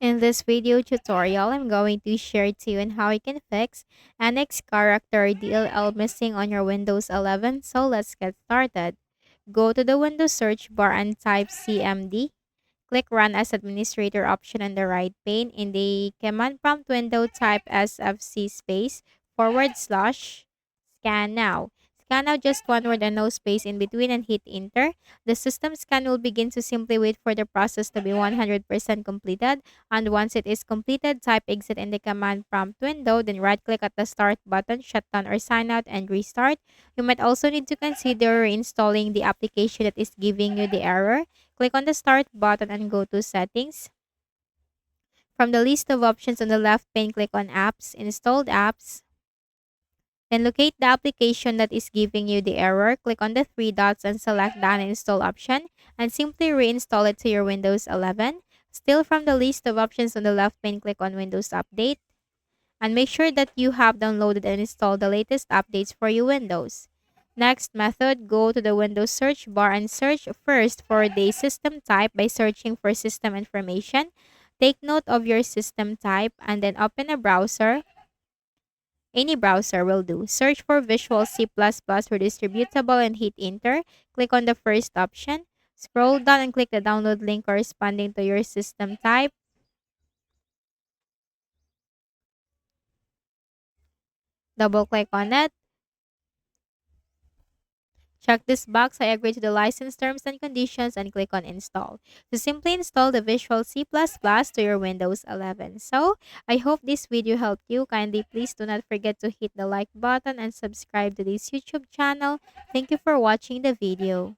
In this video tutorial, I'm going to share to you on how you can fix nxcharacter.dll missing on your Windows 11. So let's get started. Go to the Windows search bar and type CMD. Click Run as Administrator option on the right pane. In the command prompt window, type SFC space / scan now. Scan now just one word and no space in between and hit enter. The system scan will begin, to simply wait for the process to be 100% completed. And once it is completed, type exit in the command prompt window, then right click at the start button, shut down or sign out and restart. You might also need to consider reinstalling the application that is giving you the error. Click on the start button and go to settings. From the list of options on the left pane, click on apps, installed apps. Then locate the application that is giving you the error. Click on the three dots and select the uninstall option and simply reinstall it to your Windows 11. Still, from the list of options on the left pane, click on Windows Update and make sure that you have downloaded and installed the latest updates for your Windows. Next method, go to the Windows search bar and search first for the system type by searching for system information. Take note of your system type and then open a browser. Any browser will do. Search for Visual C++ for distributable and hit enter. Click on the first option. Scroll down and click the download link corresponding to your system type. Double click on it. Check this box. I agree to the license terms and conditions and click on install. To simply install the Visual C++ to your Windows 11. So, I hope this video helped you. Kindly please do not forget to hit the like button and subscribe to this YouTube channel. Thank you for watching the video.